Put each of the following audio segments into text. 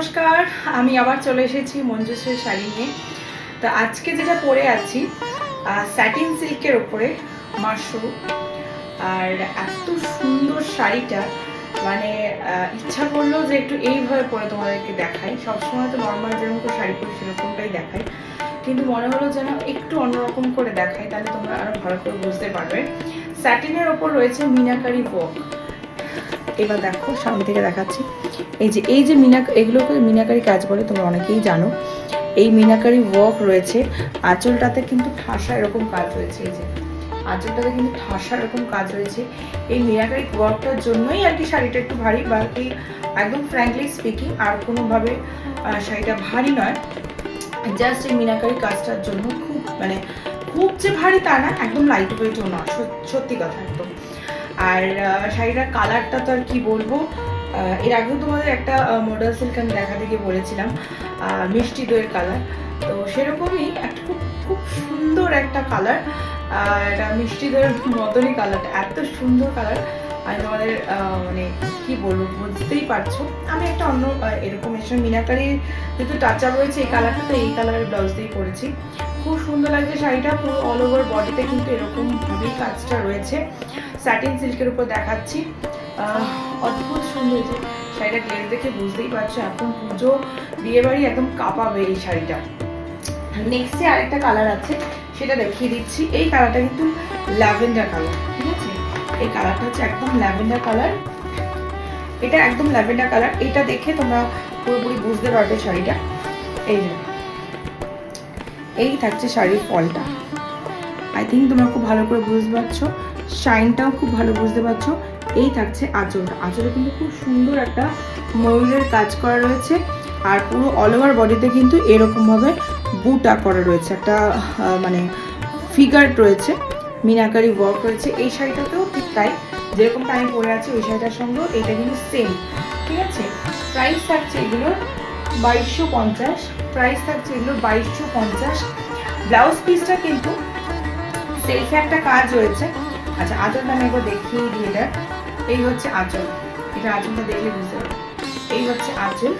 নমস্কার, আমি আবার চলে এসেছি মঞ্জুশ্রীর শাড়ি নিয়ে। তো আজকে যেটা পরে আছি স্যাটিন সিল্কের ওপরে মাশরু, আর এত সুন্দর শাড়িটা, মানে ইচ্ছা করলো যে একটু এইভাবে পরে তোমাদেরকে দেখাই। সবসময় তো নর্মাল যেরকম শাড়ি পরি সেরকমটাই দেখাই, কিন্তু মনে হলো যেন একটু অন্যরকম করে দেখাই, তাহলে তোমরা আরো ভালো করে বুঝতে পারবে। স্যাটিনের ওপর রয়েছে মিনাকারি ওয়ার্ক। এবার দেখো, সামনে থেকে দেখাচ্ছি। এই যে এগুলোকে মিনাকারি কাজ বলে, তোমরা অনেকেই জানো। এই মিনাকারি ওয়ার্ক রয়েছে। আঁচলটাতে কিন্তু ঠাসা এরকম কাজ রয়েছে। এই যে আঁচলটাতে কিন্তু ঠাসা এরকম কাজ রয়েছে। এই মিনাকারি ওয়ার্কটার জন্যই আর কি শাড়িটা একটু ভারী, বাকি একদম ফ্র্যাঙ্কলি স্পিকিং আর কোনোভাবে শাড়িটা ভারী নয়। জাস্ট এই মিনাকারি কাজটার জন্য খুব যে ভারী তা না, একদম লাইট ওয়েটও না, সত্যি কথা একদম। আর শাড়িটার কালারটা তো আর কি বলবো, এর আগেও তোমাদের একটা মডেল সিল্ক আমি দেখাতে গিয়ে বলেছিলাম মিষ্টি দইয়ের কালার, তো সেরকমই একটা খুব সুন্দর একটা কালার। আর মিষ্টি দইয়ের মতনই কালারটা, এত সুন্দর কালার। আমি তোমাদের মানে কি বলবো, বুঝতেই পারছো। আমি একটা অন্য এরকম এসে মিনাকারির যেহেতু টাচ আপ রয়েছে এই কালারটা, তো এই কালারের ব্লাউজ দিয়েই করেছি। খুব সুন্দর লাগছে শাড়িটা, পুরো অল ওভার বডিতে কিন্তু এরকম ভাবেই কাজটা রয়েছে। স্যাটিন সিল্কের উপর দেখাচ্ছি, অদ্ভুত সুন্দর। যে শাড়িটা গ্লেজ দেখে বুঝতেই পারছো, এখন পুজো বিয়ে বাড়ি একদম কাঁপাবে এই শাড়িটা। নেক্সটে আরেকটা কালার আছে, সেটা দেখিয়ে দিচ্ছি। এই কালারটা কিন্তু ল্যাভেন্ডার কালার, ঠিক আছে? এই কালারটা হচ্ছে একদম ল্যাভেন্ডার কালার। এটা একদম ল্যাভেন্ডার কালার। এটা দেখে তোমরা পুরোপুরি বুঝতে পারবে শাড়িটা। এই থাকছে শাড়ির ফলটা। আই থিঙ্ক তোমরা খুব ভালো করে বুঝতে পারছো, শাইনটাও খুব ভালো বুঝতে পারছো। এই থাকছে আঁচলটা। আঁচলে কিন্তু খুব সুন্দর একটা ময়ূরের কাজ করা রয়েছে, আর পুরো অল ওভার বডিতে কিন্তু এরকমভাবে বুটা করা রয়েছে, একটা মানে ফিগার রয়েছে, মিনাকারি ওয়ার্ক রয়েছে। এই শাড়িটাতেও ঠিক তাই, যেরকমটা আমি পরে আছি ওই শাড়িটার সঙ্গেও এটা কিন্তু সেম, ঠিক আছে? প্রাইস থাকছে এগুলোর 2250। প্রাইস থাকছে এগুলোর 2250। ব্লাউজ পিসটা কিন্তু সেলফে একটা কাজ রয়েছে। আচ্ছা, আঁচলটা আমি একবার দেখিয়ে দিই। এটা এই হচ্ছে আঁচল, এটা আঁচলটা দেখলে বুঝতে পারবে। এই হচ্ছে আঁচল,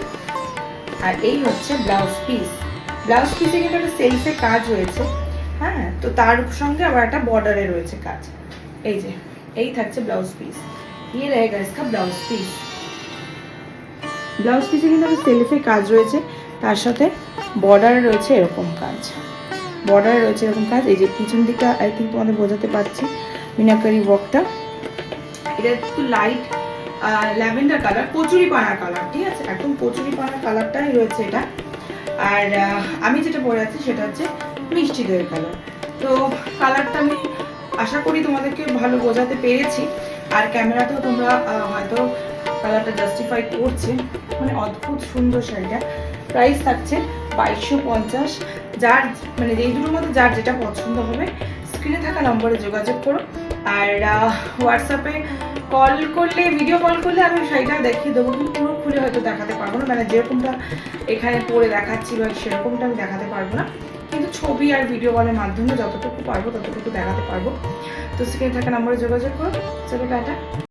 আর এই হচ্ছে ব্লাউজ পিস। ব্লাউজ পিসে কিন্তু একটা সেলফে কাজ রয়েছে, হ্যাঁ। তো তার সঙ্গে আবার একটা বর্ডারে রয়েছে কাজ। এই যে এই থাকছে ব্লাউজ পিস। ये रहेगा इसका ব্লাউজ পিস। ব্লাউজ পিসে কিন্তু একটা সেলফে কাজ রয়েছে, তার সাথে বর্ডারে রয়েছে এরকম কাজ। বর্ডারে রয়েছে এরকম কাজ। এই যে পিছন দিকটা আই থিঙ্ক তোমাদের বোঝাতে পারছি মিনাকারি ওয়ার্কটা। এটা একটু লাইট ল্যাভেন্ডার কালার, কচুরি পানার কালার, ঠিক আছে? একদম কচুরি পানার কালারটাই রয়েছে এটা। আর আমি যেটা পরে আছি সেটা হচ্ছে মিষ্টি দইয়ের কালার। তো কালারটা আমি আশা করি তোমাদেরকে ভালো বোঝাতে পেরেছি, আর ক্যামেরাতেও তোমরা হয়তো কালারটা জাস্টিফাই করছে। মানে অদ্ভুত সুন্দর শাড়িটা। প্রাইস থাকছে 2250। যার মানে এই দুটোর মধ্যে যার যেটা পছন্দ হবে স্ক্রিনে থাকা নম্বরে যোগাযোগ করো। আর হোয়াটসঅ্যাপে কল করলে, ভিডিও কল করলে আমি শাড়িটা দেখিয়ে দেবো, কিন্তু পুরো খুলে হয়তো দেখাতে পারবো না। মানে যেরকমটা এখানে পরে দেখাচ্ছি বা সেরকমটা আমি দেখাতে পারবো না, কিন্তু ছবি আর ভিডিও কলের মাধ্যমে যতটুকু পারবো ততটুকু দেখাতে পারবো। তো স্ক্রিনে থাকা নম্বরে যোগাযোগ করো। চলো টাটা।